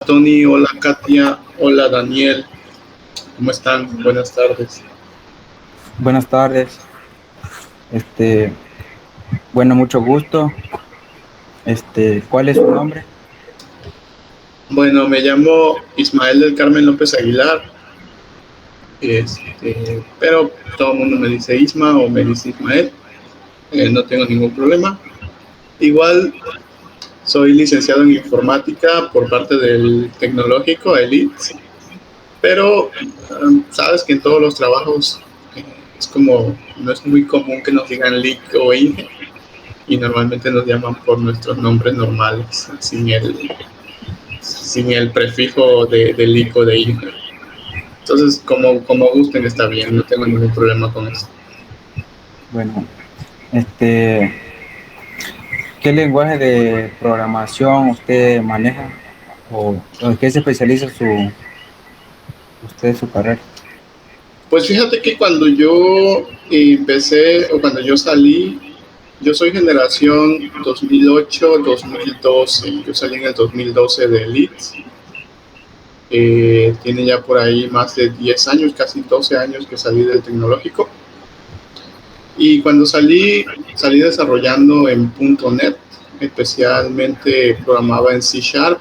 Tony, hola Katia, hola Daniel, ¿cómo están? Buenas tardes. Buenas tardes. Este, bueno, mucho gusto. ¿Cuál es su nombre? Bueno, me llamo Ismael del Carmen López Aguilar, pero todo el mundo me dice Isma o me dice Ismael, no tengo ningún problema. Igual soy licenciado en informática por parte del tecnológico ELITS, pero sabes que en todos los trabajos es como, no es muy común que nos digan LIC o INGE y normalmente nos llaman por nuestros nombres normales, sin el prefijo del ICO de INGE. Entonces, como gusten, está bien, no tengo ningún problema con eso. Bueno, este, ¿qué lenguaje de programación usted maneja o en qué se especializa su carrera? Pues fíjate que cuando yo empecé o cuando yo salí, yo soy generación 2008-2012. Yo salí en el 2012 de Leeds. Tiene ya por ahí más de 10 años, casi 12 años que salí del tecnológico. Y cuando salí desarrollando en .NET, especialmente programaba en C Sharp.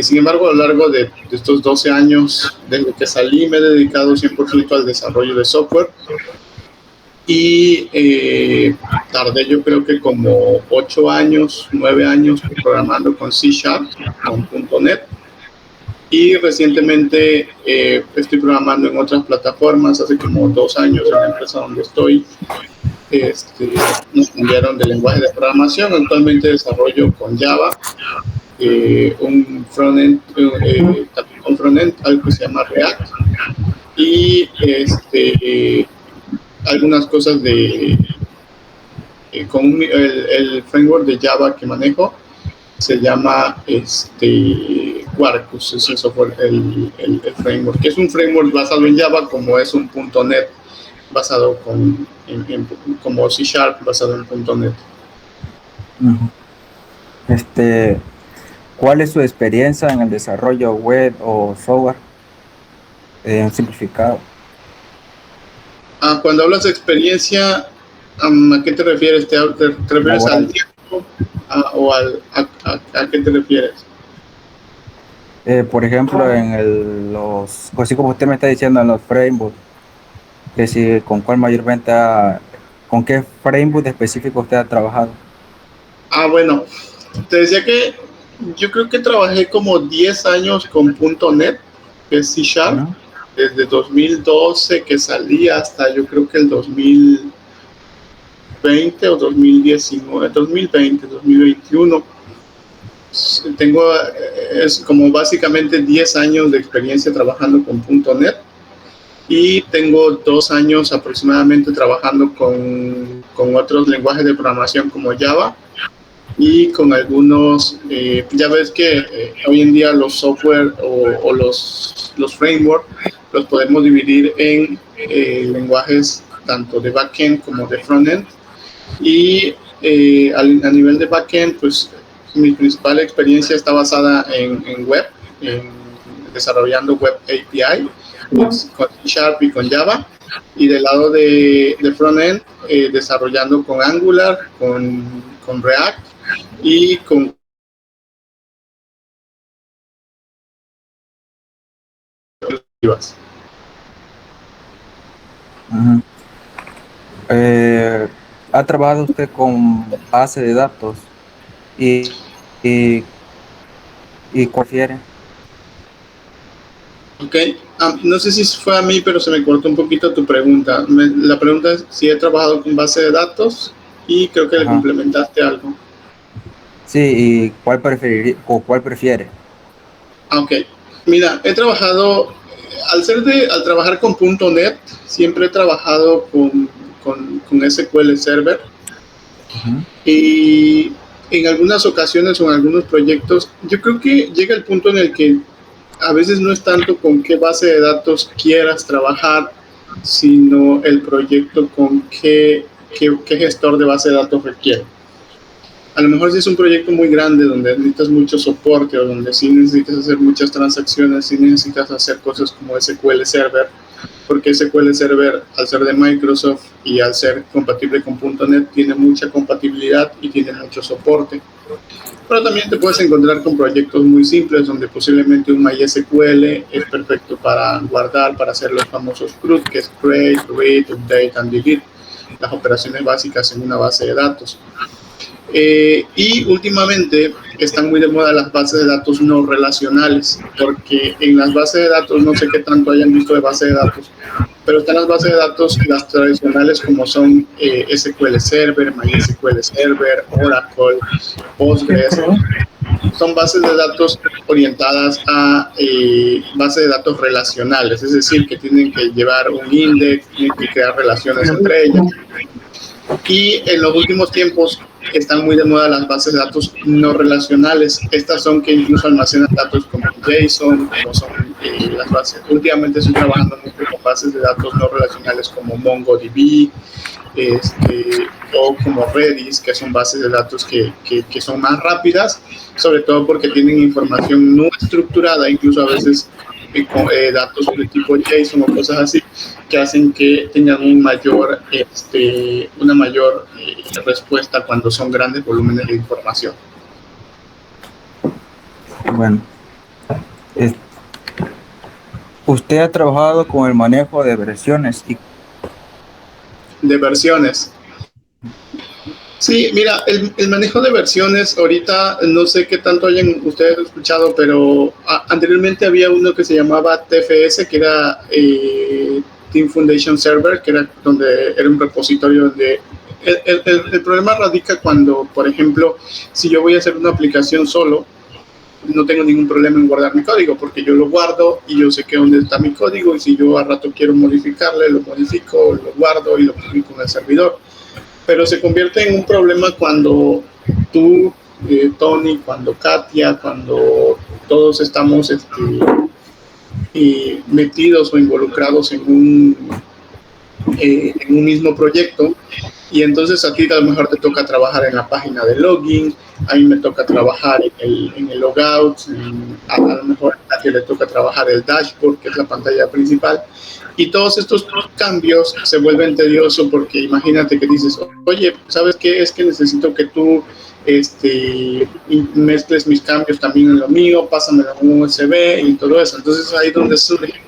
Sin embargo, a lo largo de estos 12 años, desde que salí, me he dedicado 100% al desarrollo de software y tardé yo creo que como 8 años, 9 años programando con C Sharp, con .NET. Y recientemente estoy programando en otras plataformas, hace como 2 años en la empresa donde estoy. Nos cambiaron de lenguaje de programación, actualmente desarrollo con Java, un frontend, un frontend, algo que se llama React, y algunas cosas con el framework de Java que manejo, se llama Quarkus, es el software, el framework, que es un framework basado en Java como es un .NET basado como C Sharp basado en .NET. Ujú. Este, ¿Cuál es su experiencia en el desarrollo web o software simplificado? Cuando hablas de experiencia, ¿a qué te refieres? ¿Te refieres al Laboral. tiempo o a qué te refieres? Por ejemplo, así como usted me está diciendo, en los frameworks, que si con cuál mayormente con qué framework específico usted ha trabajado. Bueno, te decía que yo creo que trabajé como 10 años con .NET, que es C Sharp, Ujú. desde 2012 que salí hasta yo creo que el 2020 o 2019, 2020, 2021. Tengo es como básicamente 10 años de experiencia trabajando con .NET y tengo 2 años aproximadamente trabajando con otros lenguajes de programación como Java y con algunos, ya ves que hoy en día los software o los frameworks los podemos dividir en lenguajes tanto de backend como de frontend y a nivel de backend, pues mi principal experiencia está basada en web, en desarrollando web API, pues, con C Sharp y con Java. Y del lado de frontend, desarrollando con Angular, con React y con Vivas. Ujú. Eh, ¿Ha trabajado usted con base de datos y, y cuál prefiere? Ok, no sé si fue a mí, pero se me cortó un poquito tu pregunta. La pregunta es si he trabajado con base de datos y creo que le Ajá. complementaste algo. Sí, ¿y cuál preferiría o cuál prefiere? Ok, mira, he trabajado, al trabajar con .NET, siempre he trabajado con SQL Server Ujú. y en algunas ocasiones o en algunos proyectos, yo creo que llega el punto en el que a veces no es tanto con qué base de datos quieras trabajar, sino el proyecto con qué gestor de base de datos requiere. A lo mejor si es un proyecto muy grande donde necesitas mucho soporte o donde sí necesitas hacer muchas transacciones, sí necesitas hacer cosas como SQL Server, porque SQL Server, al ser de Microsoft y al ser compatible con .NET, tiene mucha compatibilidad y tiene mucho soporte. Pero también te puedes encontrar con proyectos muy simples donde posiblemente un MySQL es perfecto para guardar, para hacer los famosos CRUD, que es Create, Read, Update and Delete, las operaciones básicas en una base de datos. Y últimamente están muy de moda las bases de datos no relacionales, porque en las bases de datos, no sé qué tanto hayan visto de base de datos, pero están las bases de datos, las tradicionales como son SQL Server, MySQL Server, Oracle, Postgres. Son bases de datos orientadas a bases de datos relacionales, es decir, que tienen que llevar un index, tienen que crear relaciones entre ellas. Y en los últimos tiempos están muy de moda las bases de datos no relacionales. Estas son que incluso almacenan datos como JSON, como son las bases. Últimamente estoy trabajando mucho con bases de datos no relacionales como MongoDB, o como Redis, que son bases de datos que son más rápidas, sobre todo porque tienen información no estructurada, incluso a veces datos de tipo JSON o cosas así, que hacen que tengan una mayor respuesta cuando son grandes volúmenes de información. Bueno, usted ha trabajado con el manejo de versiones de versiones. Sí, mira, el manejo de versiones, ahorita no sé qué tanto hayan ustedes escuchado, pero anteriormente había uno que se llamaba TFS, que era Team Foundation Server, que era donde era un repositorio donde el problema radica cuando, por ejemplo, si yo voy a hacer una aplicación solo, no tengo ningún problema en guardar mi código, porque yo lo guardo y yo sé que dónde está mi código, y si yo a rato quiero modificarle, lo modifico, lo guardo y lo publico en el servidor. Pero se convierte en un problema cuando tú, Tony, cuando Katia, cuando todos estamos metidos o involucrados en un mismo proyecto, y entonces a ti a lo mejor te toca trabajar en la página de login, a mí me toca trabajar en el logout, a lo mejor a Katia le toca trabajar el dashboard, que es la pantalla principal. Y todos estos cambios se vuelven tediosos porque imagínate que dices, oye, ¿sabes qué? Es que necesito que tú mezcles mis cambios también en lo mío, pásamelo en un USB y todo eso. Entonces ahí es donde surgen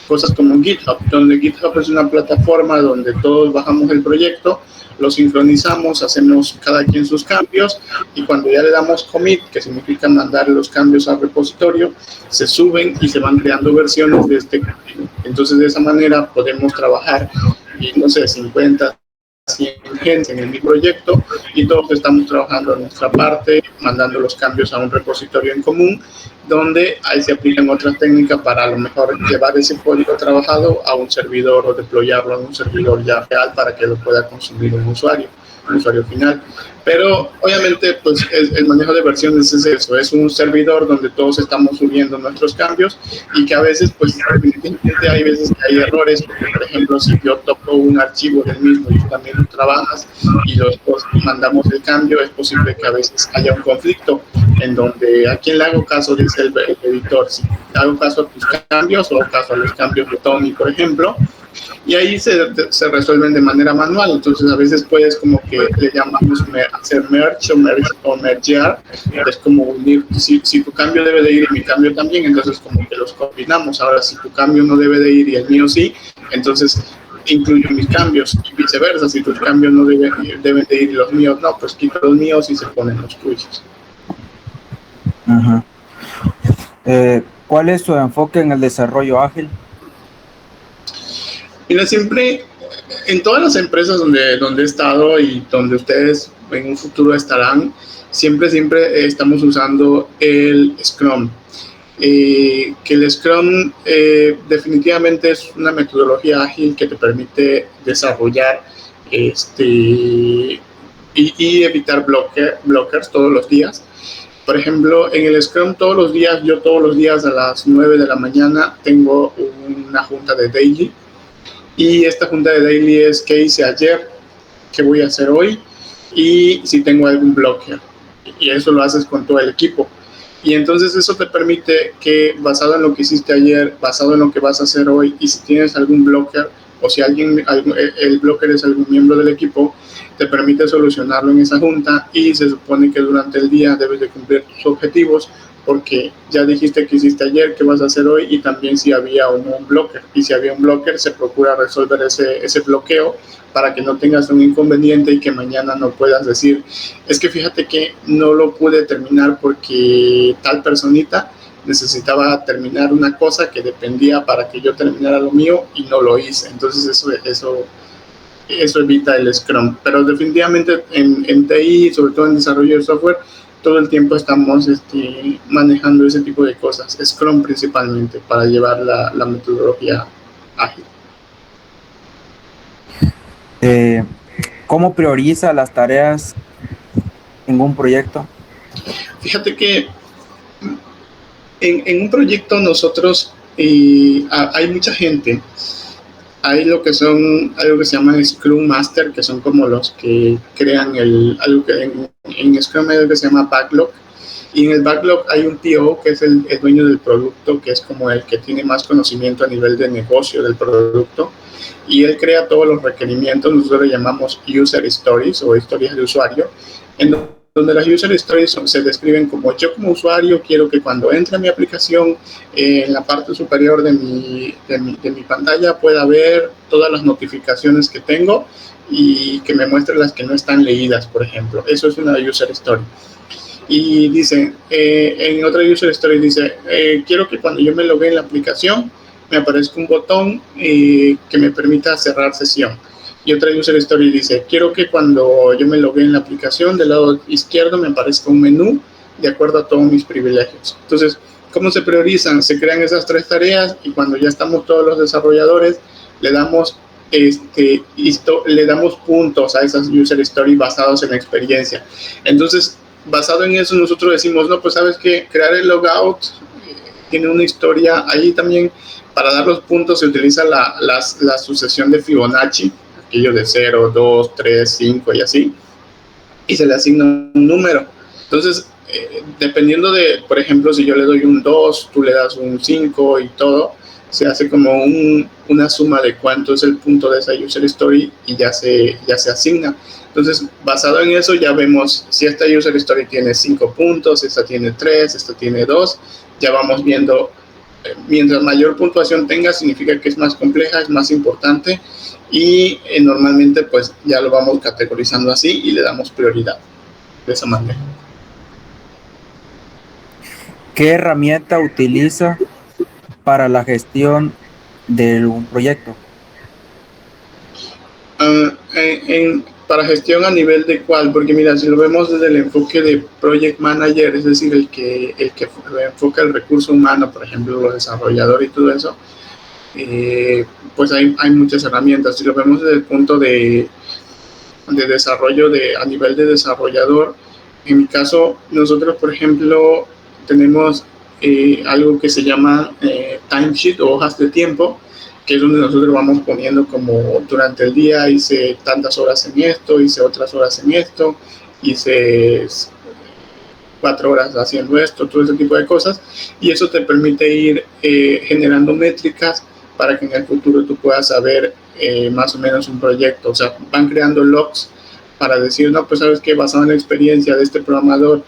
cosas como GitHub, donde GitHub es una plataforma donde todos bajamos el proyecto, lo sincronizamos, hacemos cada quien sus cambios, y cuando ya le damos commit, que significa mandar los cambios al repositorio, se suben y se van creando versiones de este código. Entonces de esa manera podemos trabajar, no sé, 50, 100 gente en mi proyecto, y todos estamos trabajando en nuestra parte, mandando los cambios a un repositorio en común, donde ahí se aplican otras técnicas para a lo mejor llevar ese código trabajado a un servidor o deployarlo a un servidor ya real para que lo pueda consumir un usuario final. Pero obviamente pues el manejo de versiones es eso, es un servidor donde todos estamos subiendo nuestros cambios, y que a veces pues evidentemente hay veces que hay errores, porque por ejemplo si yo toco un archivo del mismo y tú también lo trabajas y los dos mandamos el cambio, es posible que a veces haya un conflicto en donde a quién le hago caso, dice el editor, si hago caso a tus cambios o caso a los cambios de Tony, por ejemplo. Y ahí se resuelven de manera manual. Entonces a veces puedes como que le llamamos hacer merge o mergear, es como unir, si tu cambio debe de ir y mi cambio también, entonces como que los combinamos. Ahora si tu cambio no debe de ir y el mío sí, entonces incluyo mis cambios, y viceversa, si tus cambios no deben de ir y los míos no, pues quito los míos y se ponen los tuyos. Ajá. ¿Cuál es su enfoque en el desarrollo ágil? Mira, siempre, en todas las empresas donde he estado y donde ustedes en un futuro estarán, siempre estamos usando el Scrum. Que el Scrum definitivamente es una metodología ágil que te permite desarrollar y evitar blockers todos los días. Por ejemplo, en el Scrum todos los días a las 9 de la mañana tengo una junta de daily. Y esta junta de daily es qué hice ayer, qué voy a hacer hoy y si tengo algún bloqueo. Y eso lo haces con todo el equipo. Y entonces eso te permite que, basado en lo que hiciste ayer, basado en lo que vas a hacer hoy, y si tienes algún blocker, o si el blocker es algún miembro del equipo, te permite solucionarlo en esa junta, y se supone que durante el día debes de cumplir tus objetivos, porque ya dijiste que hiciste ayer, qué vas a hacer hoy, y también si había o no un blocker. Y si había un blocker, se procura resolver ese bloqueo para que no tengas un inconveniente y que mañana no puedas decir, es que fíjate que no lo pude terminar porque tal personita necesitaba terminar una cosa que dependía para que yo terminara lo mío y no lo hice. Entonces eso evita el Scrum. Pero definitivamente en TI, sobre todo en desarrollo de software, todo el tiempo estamos manejando ese tipo de cosas. Scrum principalmente, para llevar la metodología ágil. ¿Cómo prioriza las tareas en un proyecto? Fíjate que en un proyecto nosotros hay mucha gente. Hay algo que se llama Scrum Master, que son como los que crean algo que en Scrum hay algo que se llama Backlog. Y en el Backlog hay un PO que es el dueño del producto, que es como el que tiene más conocimiento a nivel de negocio del producto. Y él crea todos los requerimientos, nosotros le llamamos User Stories o historias de usuario, en donde las User Stories se describen como: yo como usuario quiero que cuando entre a mi aplicación, en la parte superior de mi pantalla pueda ver todas las notificaciones que tengo y que me muestre las que no están leídas, por ejemplo. Eso es una User Story. Y dice, en otra User Story dice, quiero que cuando yo me loguee en la aplicación me aparezca un botón que me permita cerrar sesión. Y otra User Story dice, quiero que cuando yo me loguee en la aplicación, del lado izquierdo me aparezca un menú de acuerdo a todos mis privilegios. Entonces, ¿cómo se priorizan? Se crean esas tres tareas y cuando ya estamos todos los desarrolladores, le damos puntos a esas User Stories basados en la experiencia. Entonces, basado en eso, nosotros decimos, no, pues sabes que crear el logout tiene una historia. Ahí también, para dar los puntos, se utiliza la sucesión de Fibonacci, aquello de 0, 2, 3, 5 y así, y se le asigna un número. Entonces, dependiendo de, por ejemplo, si yo le doy un 2, tú le das un 5 y todo, se hace como una suma de cuánto es el punto de esa User Story y ya se asigna. Entonces, basado en eso, ya vemos si esta User Story tiene 5 puntos, esta tiene 3, esta tiene 2. Ya vamos viendo, mientras mayor puntuación tenga, significa que es más compleja, es más importante, y normalmente pues ya lo vamos categorizando así y le damos prioridad de esa manera. ¿Qué herramienta utiliza para la gestión de un proyecto? Para gestión a nivel de cuál, porque mira, si lo vemos desde el enfoque de Project Manager, es decir, el que enfoca el recurso humano, por ejemplo, los desarrolladores y todo eso, pues hay muchas herramientas. Si lo vemos desde el punto de desarrollo a nivel de desarrollador, en mi caso, nosotros, por ejemplo, tenemos algo que se llama timesheet o hojas de tiempo, que es donde nosotros vamos poniendo como durante el día hice tantas horas en esto, hice otras horas en esto, hice 4 horas haciendo esto, todo ese tipo de cosas, y eso te permite ir generando métricas para que en el futuro tú puedas saber más o menos un proyecto. O sea, van creando logs para decir, no, pues sabes que basado en la experiencia de este programador,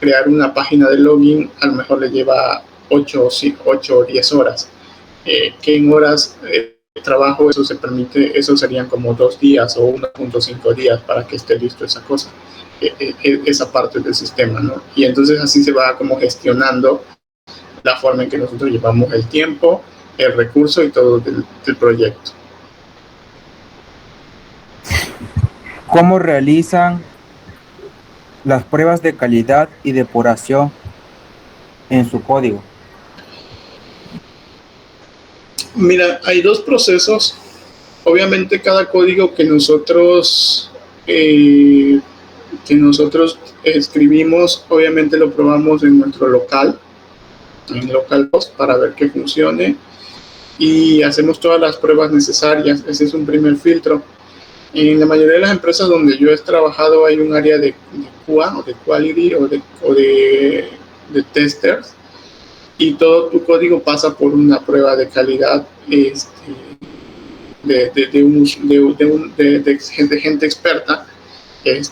crear una página de login a lo mejor le lleva 8 o 10 horas. Que en horas de trabajo eso serían como 2 días o 1.5 días para que esté listo esa cosa, esa parte del sistema, ¿no? Y entonces así se va como gestionando la forma en que nosotros llevamos el tiempo, el recurso y todo del proyecto. ¿Cómo realizan las pruebas de calidad y depuración en su código? Mira, hay 2 procesos. Obviamente cada código que nosotros escribimos, obviamente lo probamos en nuestro local, en localhost, para ver que funcione, y hacemos todas las pruebas necesarias. Ese es un primer filtro. En la mayoría de las empresas donde yo he trabajado hay un área de QA o de Quality o de testers, y todo tu código pasa por una prueba de calidad de gente experta que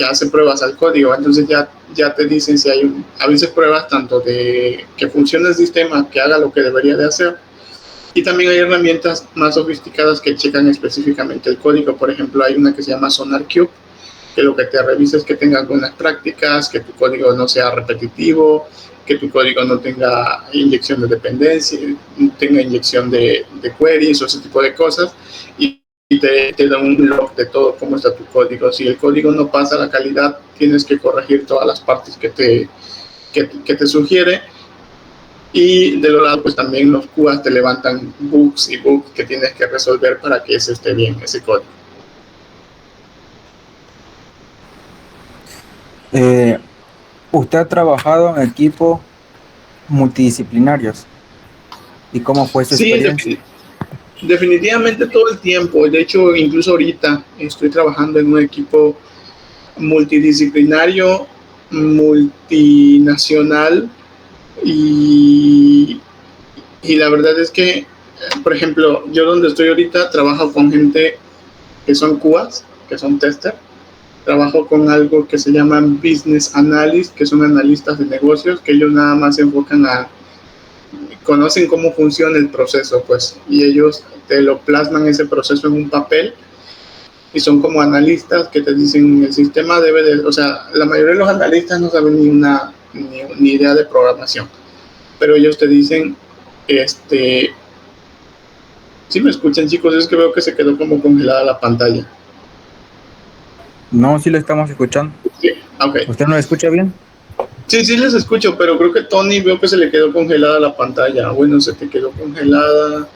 hace pruebas al código. Entonces ya te dicen si hay a veces pruebas tanto de que funcione el sistema, que haga lo que debería de hacer, y también hay herramientas más sofisticadas que checan específicamente el código. Por ejemplo, hay una que se llama SonarQube, que lo que te revisa es que tengas buenas prácticas, que tu código no sea repetitivo, que tu código no tenga inyección de dependencia, tenga inyección de queries o ese tipo de cosas, y te da un log de todo cómo está tu código. Si el código no pasa la calidad, tienes que corregir todas las partes que te sugiere. Y de los lados, pues también los QAs te levantan bugs que tienes que resolver para que ese esté bien, ese código. ¿Usted ha trabajado en equipos multidisciplinarios? ¿Y cómo fue su Sí, experiencia? definitivamente todo el tiempo. De hecho, incluso ahorita estoy trabajando en un equipo multidisciplinario, multinacional, y la verdad es que, por ejemplo, yo donde estoy ahorita trabajo con gente que son QAs, que son tester. Trabajo con algo que se llaman business analysts, que son analistas de negocios, que ellos nada más se enfocan conocen cómo funciona el proceso, pues, y ellos te lo plasman ese proceso en un papel, y son como analistas que te dicen el sistema debe de, o sea, la mayoría de los analistas no saben ni idea de programación, pero ellos te dicen, si me escuchan, chicos, es que veo que se quedó como congelada la pantalla. No, sí lo estamos escuchando. Sí, okay. ¿Usted no lo escucha bien? Sí les escucho, pero creo que Tony veo que se le quedó congelada la pantalla. Bueno, se te quedó congelada.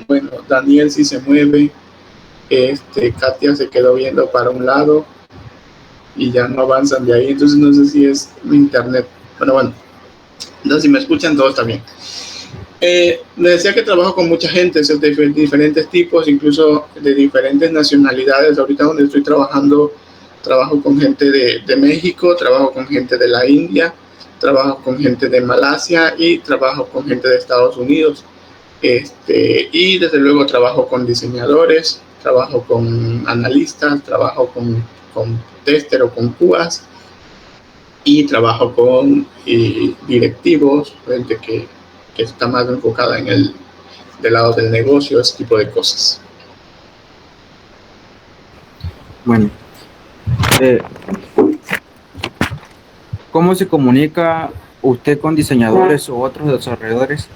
Bueno, Daniel sí se mueve. Katia se quedó viendo para un lado y ya no avanzan de ahí. Entonces no sé si es mi internet. Pero bueno, entonces si me escuchan todo está bien. Me decía que trabajo con mucha gente, de diferentes tipos, incluso de diferentes nacionalidades. Ahorita donde estoy trabajando, trabajo con gente de México, trabajo con gente de la India, trabajo con gente de Malasia y trabajo con gente de Estados Unidos. Y desde luego trabajo con diseñadores, trabajo con analistas, trabajo con tester o con QAs, y trabajo con directivos, gente que está más enfocada del lado del negocio, ese tipo de cosas. Bueno, ¿cómo se comunica usted con diseñadores o otros desarrolladores?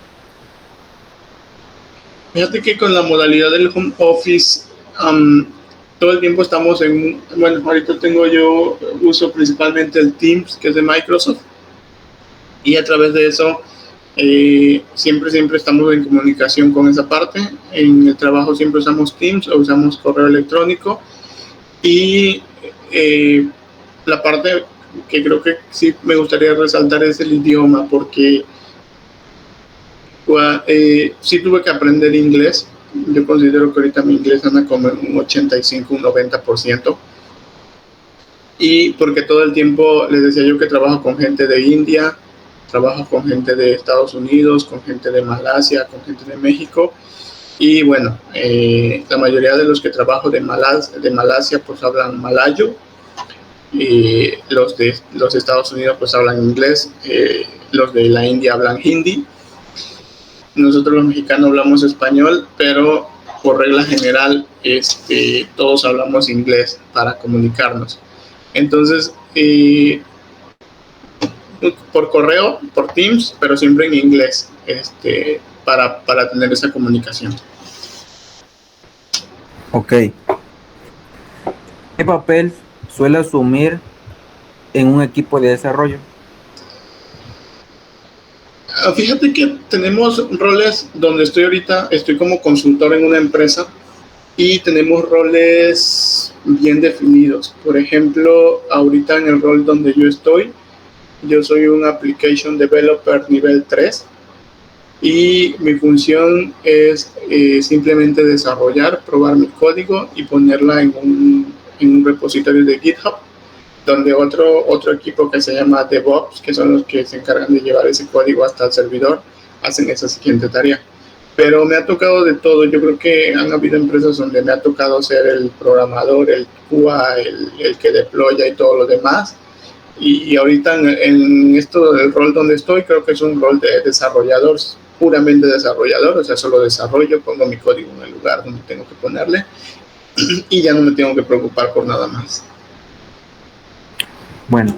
Fíjate que con la modalidad del home office, todo el tiempo estamos bueno, ahorita yo uso principalmente el Teams, que es de Microsoft, y a través de eso siempre estamos en comunicación con esa parte. En el trabajo siempre usamos Teams o usamos correo electrónico, y la parte que creo que sí me gustaría resaltar es el idioma, porque sí tuve que aprender inglés. Yo considero que ahorita mi inglés anda como un 85, un 90%, y porque todo el tiempo les decía yo que trabajo con gente de India, trabajo con gente de Estados Unidos, con gente de Malasia, con gente de México, y bueno, la mayoría de los que trabajo de Malasia pues hablan malayo, y los de los Estados Unidos pues hablan inglés, los de la India hablan hindi. Nosotros los mexicanos hablamos español, pero por regla general todos hablamos inglés para comunicarnos. Entonces, por correo, por Teams, pero siempre en inglés, para tener esa comunicación. Ok. ¿Qué papel suele asumir en un equipo de desarrollo? Fíjate que tenemos roles donde estoy ahorita, estoy como consultor en una empresa, y tenemos roles bien definidos. Por ejemplo, ahorita en el rol donde yo soy un Application Developer nivel 3, y mi función es simplemente desarrollar, probar mi código y ponerla en un repositorio de GitHub, donde otro equipo que se llama DevOps, que son los que se encargan de llevar ese código hasta el servidor, hacen esa siguiente tarea. Pero me ha tocado de todo. Yo creo que han habido empresas donde me ha tocado ser el programador, el QA, el que deploya y todo lo demás. Y ahorita en esto del rol donde estoy, creo que es un rol de desarrollador, puramente desarrollador, o sea, solo desarrollo, pongo mi código en el lugar donde tengo que ponerle y ya no me tengo que preocupar por nada más. Bueno,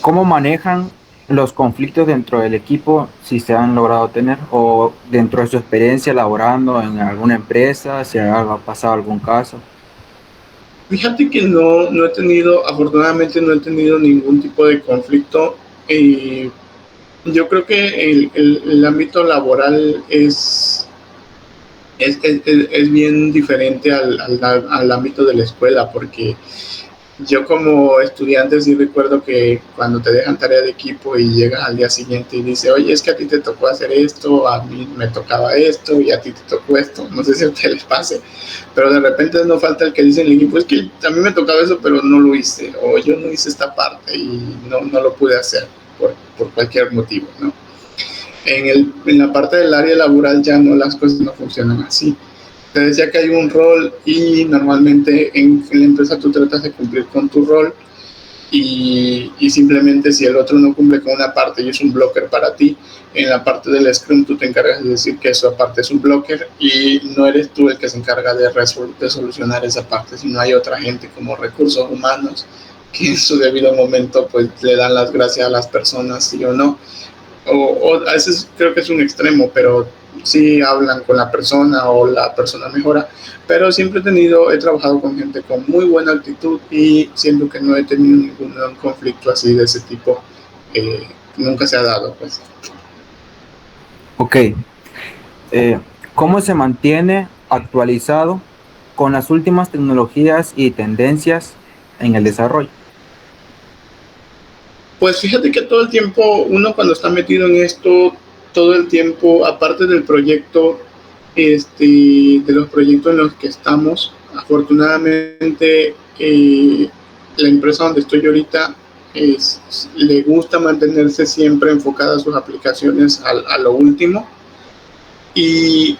¿cómo manejan los conflictos dentro del equipo, si se han logrado tener, o dentro de su experiencia laborando en alguna empresa, si ha pasado algún caso? Fíjate que no he tenido, afortunadamente no he tenido ningún tipo de conflicto. Yo creo que el ámbito laboral es bien diferente al ámbito de la escuela, porque yo como estudiante sí recuerdo que cuando te dejan tarea de equipo y llegas al día siguiente y dices, oye, es que a ti te tocó hacer esto, a mí me tocaba esto y a ti te tocó esto, no sé si a ustedes les pase, pero de repente no falta el que dice en el equipo, es que a mí me tocaba eso, pero no lo hice, o yo no hice esta parte y no lo pude hacer por cualquier motivo, ¿no? En la parte del área laboral ya no, las cosas no funcionan así. Te decía que hay un rol y normalmente en la empresa tú tratas de cumplir con tu rol y simplemente si el otro no cumple con una parte y es un blocker para ti, en la parte del Scrum tú te encargas de decir que esa parte es un blocker y no eres tú el que se encarga de solucionar esa parte, sino hay otra gente como recursos humanos que en su debido momento pues le dan las gracias a las personas, sí o no. O a veces creo que es un extremo, pero sí hablan con la persona o la persona mejora, pero siempre he trabajado con gente con muy buena actitud y siento que no he tenido ningún conflicto así de ese tipo, nunca se ha dado, pues. Ok, ¿cómo se mantiene actualizado con las últimas tecnologías y tendencias en el desarrollo? Pues fíjate que todo el tiempo, uno cuando está metido en esto, todo el tiempo, aparte del proyecto, de los proyectos en los que estamos, afortunadamente la empresa donde estoy ahorita le gusta mantenerse siempre enfocada a sus aplicaciones a lo último. Y,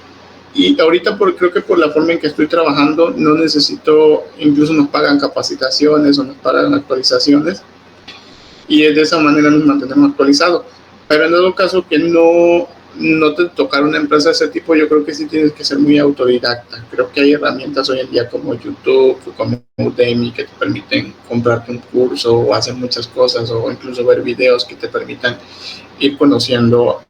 y ahorita creo que por la forma en que estoy trabajando, no necesito, incluso nos pagan capacitaciones o nos pagan actualizaciones y de esa manera nos mantenemos actualizados. Pero en todo caso que no te tocar una empresa de ese tipo, yo creo que sí tienes que ser muy autodidacta. Creo que hay herramientas hoy en día como YouTube, como Udemy, que te permiten comprarte un curso o hacer muchas cosas, o incluso ver videos que te permitan ir conociendo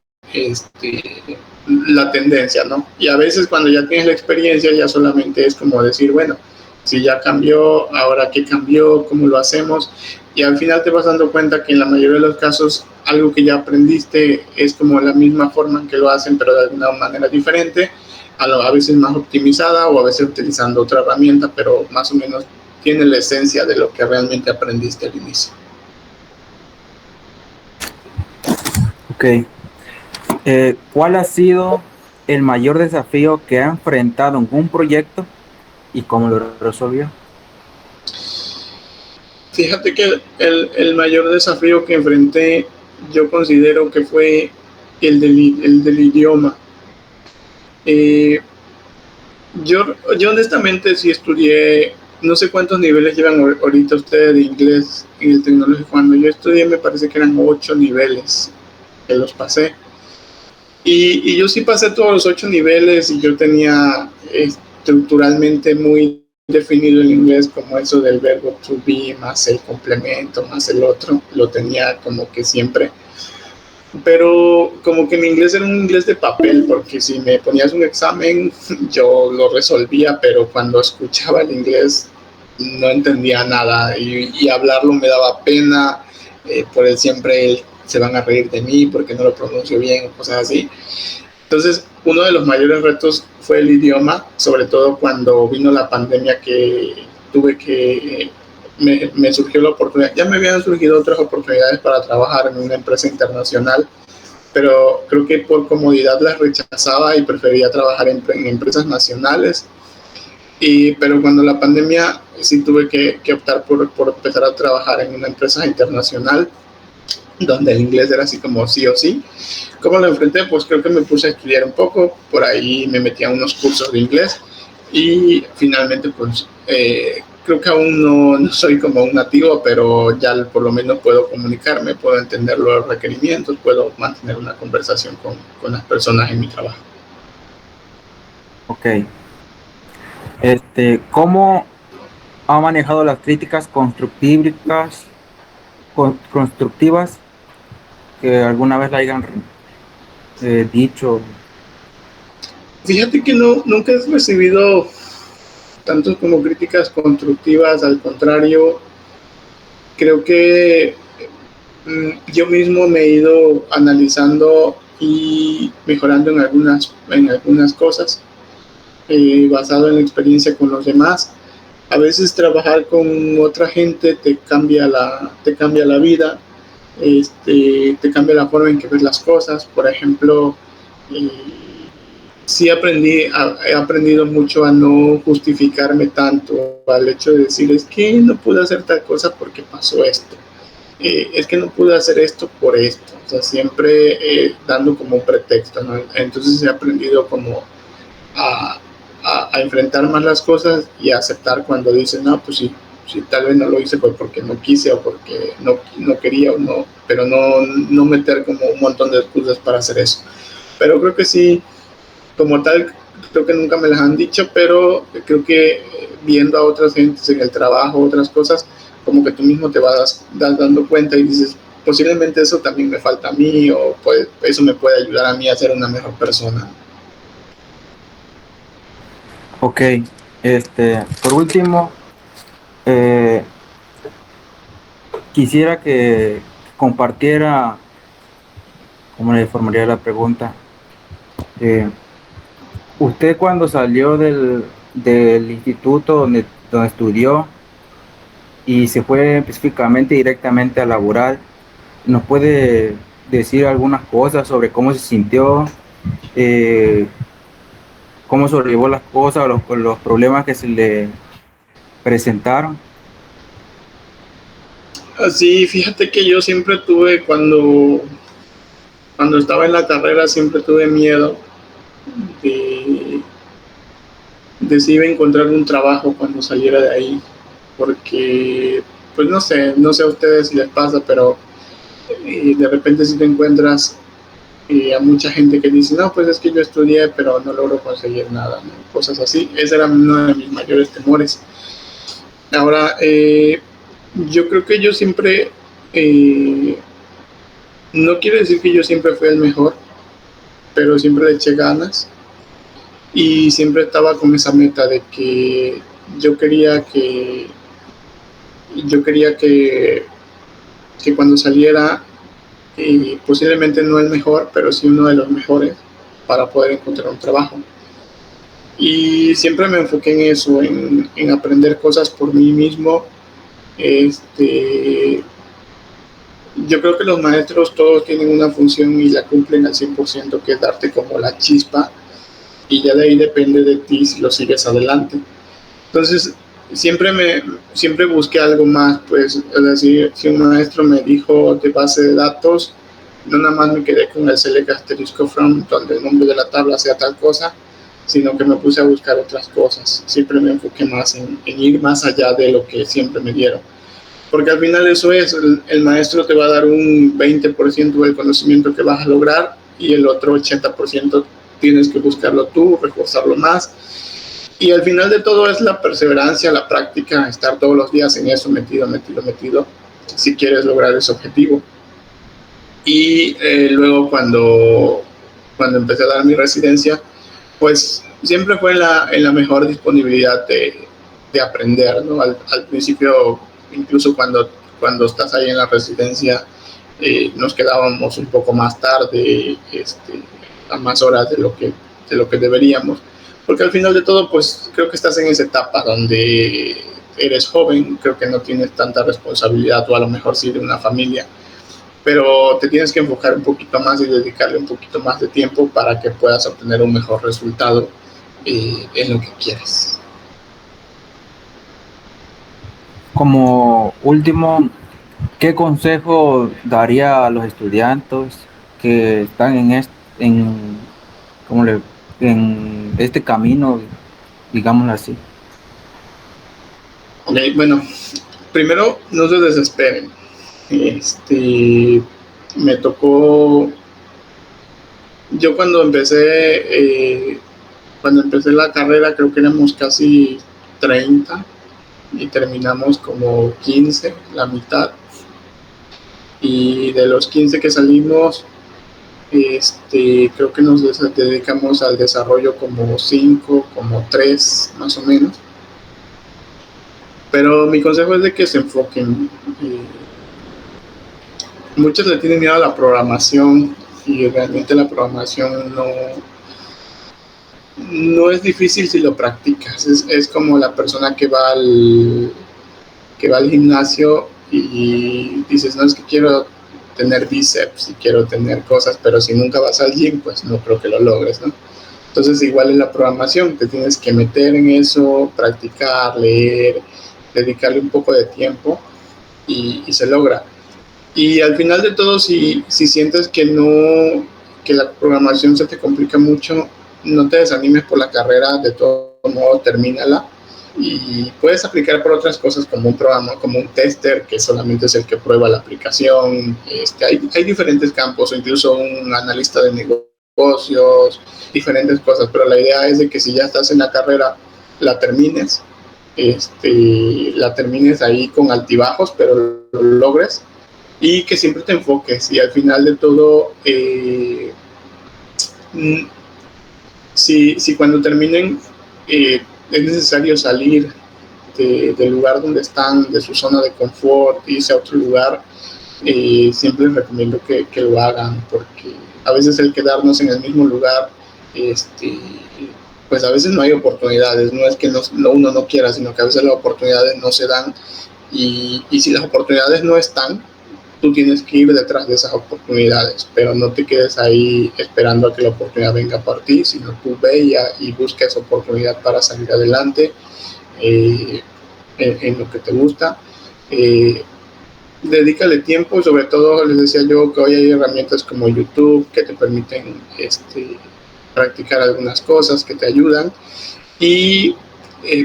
la tendencia, ¿no? Y a veces cuando ya tienes la experiencia, ya solamente es como decir, bueno, si ya cambió, ahora qué cambió, cómo lo hacemos, y al final te vas dando cuenta que en la mayoría de los casos algo que ya aprendiste es como la misma forma en que lo hacen, pero de alguna manera diferente, a veces más optimizada o a veces utilizando otra herramienta, pero más o menos tiene la esencia de lo que realmente aprendiste al inicio. Ok, ¿cuál ha sido el mayor desafío que ha enfrentado en un proyecto y cómo lo resolvió? Fíjate que el mayor desafío que enfrenté, yo considero que fue el del idioma. Yo honestamente sí estudié, no sé cuántos niveles llevan ahorita ustedes de inglés en el tecnológico. Cuando yo estudié me parece que eran 8 niveles que los pasé. Y yo sí pasé todos los 8 niveles y yo tenía estructuralmente muy definido el inglés, como eso del verbo to be más el complemento más el otro, lo tenía como que siempre. Pero como que mi inglés era un inglés de papel, porque si me ponías un examen yo lo resolvía, pero cuando escuchaba el inglés no entendía nada y hablarlo me daba pena, por él siempre se van a reír de mí porque no lo pronuncio bien o cosas así. Entonces, uno de los mayores retos fue el idioma, sobre todo cuando vino la pandemia, que tuve que, me surgió la oportunidad. Ya me habían surgido otras oportunidades para trabajar en una empresa internacional, pero creo que por comodidad las rechazaba y prefería trabajar en empresas nacionales. Pero cuando la pandemia sí tuve que optar por empezar a trabajar en una empresa internacional donde el inglés era así como sí o sí. ¿Cómo lo enfrenté? Pues creo que me puse a estudiar un poco, por ahí me metí a unos cursos de inglés y finalmente pues creo que aún no soy como un nativo, pero ya por lo menos puedo comunicarme, puedo entender los requerimientos, puedo mantener una conversación con las personas en mi trabajo. Ok. ¿Cómo ha manejado las críticas constructivas que alguna vez la hayan dicho? Fíjate que nunca he recibido tanto como críticas constructivas, al contrario, creo que yo mismo me he ido analizando y mejorando en algunas cosas, basado en la experiencia con los demás. A veces trabajar con otra gente te cambia la vida, te cambia la forma en que ves las cosas. Por ejemplo, eh, sí he aprendido mucho a no justificarme tanto al hecho de decir es que no pude hacer tal cosa porque pasó esto, es que no pude hacer esto por esto, o sea, siempre dando como un pretexto, ¿no? Entonces he aprendido como a, a enfrentar más las cosas y a aceptar cuando dicen, no, pues sí, sí, tal vez no lo hice porque no quise o porque no quería o no, pero no meter como un montón de excusas para hacer eso. Pero creo que sí, como tal, creo que nunca me las han dicho, pero creo que viendo a otras gentes en el trabajo, otras cosas, como que tú mismo te vas dando cuenta y dices, posiblemente eso también me falta a mí o pues, eso me puede ayudar a mí a ser una mejor persona. Ok. Por último, eh, quisiera que compartiera, ¿cómo le formularía la pregunta? Eh, Usted cuando salió del instituto donde estudió y se fue específicamente directamente a laboral, ¿nos puede decir algunas cosas sobre cómo se sintió, eh, cómo sobrellevó las cosas o los problemas que se le presentaron? Así, fíjate que yo siempre tuve, cuando estaba en la carrera, siempre tuve miedo de, de si iba a encontrar un trabajo cuando saliera de ahí, porque, pues no sé a ustedes si les pasa, pero de repente si te encuentras a mucha gente que dice, no, pues es que yo estudié, pero no logro conseguir nada, ¿no? Cosas así. Ese era uno de mis mayores temores. Ahora, yo creo que yo siempre, eh, no quiero decir que yo siempre fui el mejor, pero siempre le eché ganas y siempre estaba con esa meta de que yo quería que, yo quería que cuando saliera, posiblemente no el mejor, pero sí uno de los mejores para poder encontrar un trabajo. Y siempre me enfoqué en eso, en aprender cosas por mí mismo. Este, yo creo que los maestros todos tienen una función y la cumplen al 100%, que es darte como la chispa y ya de ahí depende de ti si lo sigues adelante. Entonces, siempre busqué algo más, pues, es decir, si un maestro me dijo de base de datos, no nada más me quedé con el select asterisco from, donde el nombre de la tabla sea tal cosa, sino que me puse a buscar otras cosas. Siempre me enfoqué más en ir más allá de lo que siempre me dieron. Porque al final eso es, el maestro te va a dar un 20% del conocimiento que vas a lograr y el otro 80% tienes que buscarlo tú, reforzarlo más. Y al final de todo es la perseverancia, la práctica, estar todos los días en eso, metido, si quieres lograr ese objetivo. Y luego cuando empecé a dar mi residencia, pues siempre fue en la mejor disponibilidad de aprender, ¿no? Al principio, incluso cuando estás ahí en la residencia, nos quedábamos un poco más tarde, a más horas de lo que deberíamos. Porque al final de todo, pues creo que estás en esa etapa donde eres joven, creo que no tienes tanta responsabilidad, o a lo mejor sí de una familia, pero te tienes que enfocar un poquito más y dedicarle un poquito más de tiempo para que puedas obtener un mejor resultado en lo que quieres. Como último, ¿qué consejo daría a los estudiantes que están ¿cómo en este camino, digámoslo así? Ok, bueno, primero no se desesperen. Me tocó, yo cuando empecé la carrera creo que éramos casi 30 y terminamos como 15, la mitad. Y de los 15 que salimos, creo que nos dedicamos al desarrollo como 5, como 3 más o menos. Pero mi consejo es de que se enfoquen. Muchos le tienen miedo a la programación y realmente la programación no es difícil si lo practicas. Es como la persona que va al gimnasio y dices, no, es que quiero tener bíceps y quiero tener cosas, pero si nunca vas al gym, pues no creo que lo logres, ¿no? Entonces igual en la programación, te tienes que meter en eso, practicar, leer, dedicarle un poco de tiempo y se logra. Y al final de todo, si sientes que la programación se te complica mucho, no te desanimes por la carrera, de todo modo, termínala y puedes aplicar por otras cosas como un programa, como un tester que solamente es el que prueba la aplicación. Hay diferentes campos o incluso un analista de negocios, diferentes cosas, pero la idea es de que si ya estás en la carrera, la termines, la termines ahí con altibajos, pero lo logres y que siempre te enfoques y al final de todo, si cuando terminen es necesario salir del lugar donde están, de su zona de confort, irse a otro lugar, siempre les recomiendo que lo hagan, porque a veces el quedarnos en el mismo lugar, pues a veces no hay oportunidades, no es que uno no quiera, sino que a veces las oportunidades no se dan y si las oportunidades no están, tú tienes que ir detrás de esas oportunidades, pero no te quedes ahí esperando a que la oportunidad venga por ti, sino tú ve y busca esa oportunidad para salir adelante en lo que te gusta. Dedícale tiempo, sobre todo les decía yo que hoy hay herramientas como YouTube que te permiten practicar algunas cosas que te ayudan y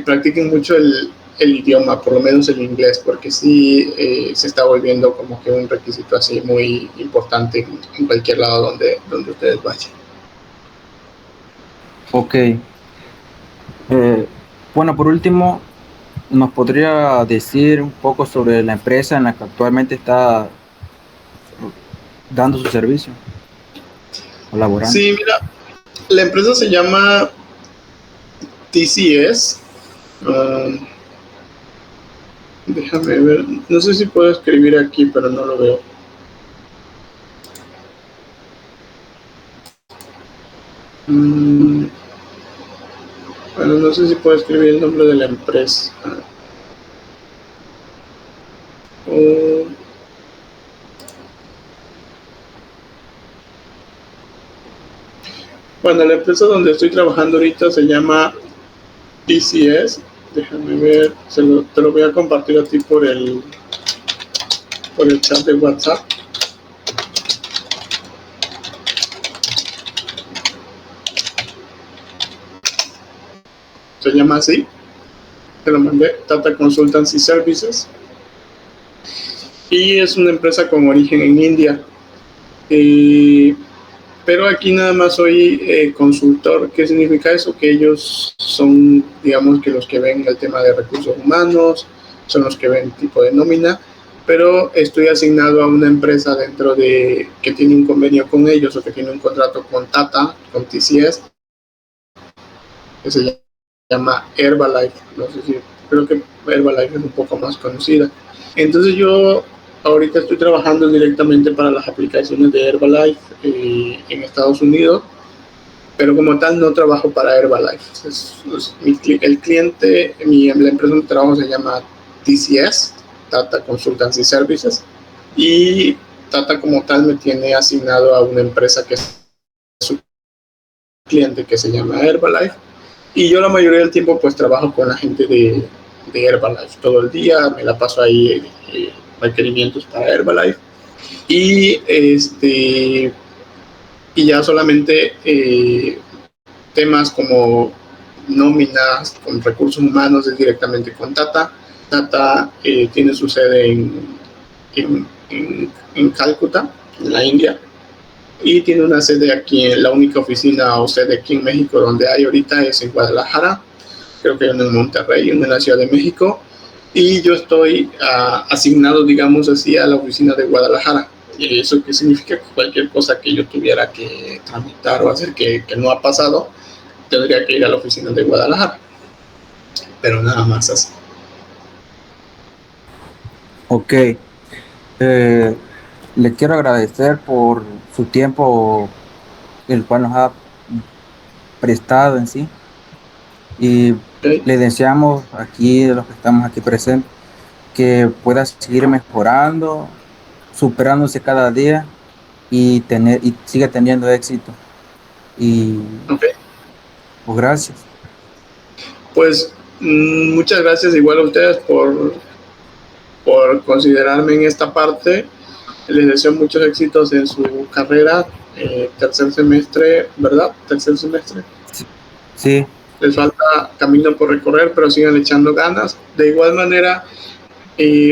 practiquen mucho el idioma, por lo menos el inglés, porque sí se está volviendo como que un requisito así muy importante en cualquier lado donde ustedes vayan. Ok. Bueno, por último, ¿nos podría decir un poco sobre la empresa en la que actualmente está dando su servicio o laborando? Sí, mira, la empresa se llama TCS. Déjame ver, no sé si puedo escribir aquí, pero no lo veo. Bueno, no sé si puedo escribir el nombre de la empresa. Bueno, la empresa donde estoy trabajando ahorita se llama TCS. Déjame ver, te lo voy a compartir a ti por el chat de WhatsApp. Se llama así. Te lo mandé, Tata Consultancy Services. Y es una empresa con origen en India. Pero aquí nada más soy consultor. ¿Qué significa eso? Que ellos son, digamos, que los que ven el tema de recursos humanos, son los que ven tipo de nómina, pero estoy asignado a una empresa dentro de que tiene un convenio con ellos o que tiene un contrato con Tata, con TCS, que se llama Herbalife. No sé si, creo que Herbalife es un poco más conocida. Entonces yo ahorita estoy trabajando directamente para las aplicaciones de Herbalife en Estados Unidos, pero como tal no trabajo para Herbalife. El cliente, la empresa donde trabajo se llama TCS, Tata Consultancy Services, y Tata como tal me tiene asignado a una empresa que es su cliente, que se llama Herbalife, y yo la mayoría del tiempo pues trabajo con la gente de Herbalife todo el día, me la paso ahí requerimientos para Herbalife, y y ya solamente temas como nóminas con recursos humanos es directamente con Tata. Tata tiene su sede en Calcuta, en la India, y tiene una sede aquí, la única oficina o sede aquí en México donde hay ahorita es en Guadalajara, creo que hay una en Monterrey, una en la Ciudad de México, y yo estoy asignado, digamos así, a la oficina de Guadalajara. Y eso que significa que cualquier cosa que yo tuviera que tramitar o hacer que no ha pasado, tendría que ir a la oficina de Guadalajara, pero nada más así. Ok, le quiero agradecer por su tiempo, el cual nos ha prestado en sí, y ¿Okay? le deseamos aquí, de los que estamos aquí presentes, que pueda seguir mejorando, superándose cada día y siga teniendo éxito. Y Okay. pues gracias. Pues muchas gracias igual a ustedes por considerarme en esta parte. Les deseo muchos éxitos en su carrera. Tercer semestre, ¿verdad? Tercer semestre. Sí, sí, Les falta camino por recorrer, pero sigan echando ganas. De igual manera,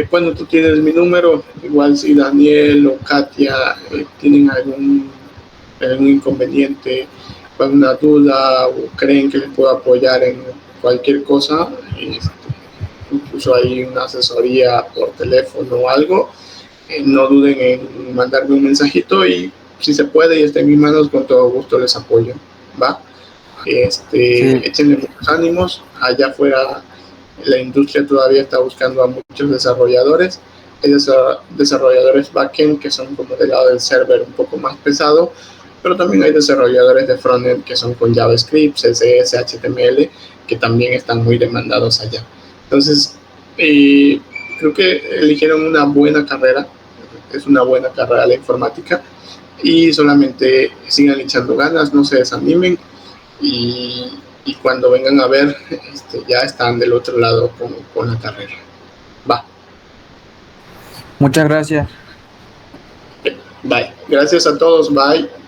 bueno, tú tienes mi número. Igual si Daniel o Katia tienen algún inconveniente, alguna duda o creen que les puedo apoyar en cualquier cosa, incluso hay una asesoría por teléfono o algo, no duden en mandarme un mensajito y si se puede y está en mis manos, con todo gusto les apoyo, ¿va? sí, Échenle muchos ánimos, allá afuera la industria todavía está buscando a muchos desarrolladores, hay desarrolladores backend que son como del lado del server un poco más pesado, pero también hay desarrolladores de frontend que son con JavaScript, CSS, HTML, que también están muy demandados allá. Entonces, creo que eligieron una buena carrera, es una buena carrera la informática, y solamente sigan echando ganas, no se desanimen, y cuando vengan a ver, ya están del otro lado con la carrera. Va, muchas gracias. bye. Gracias a todos, bye.